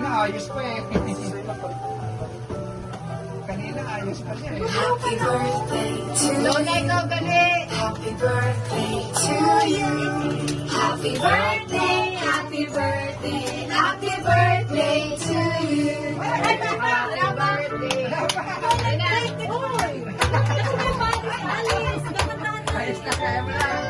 Kanina ayos pa eh. Kanina ayos pa siya eh. Happy birthday to Lola, ikaw gali. Happy birthday to you. Happy birthday, happy birthday, happy birthday to you. Happy birthday. Ayos na kaya mo na.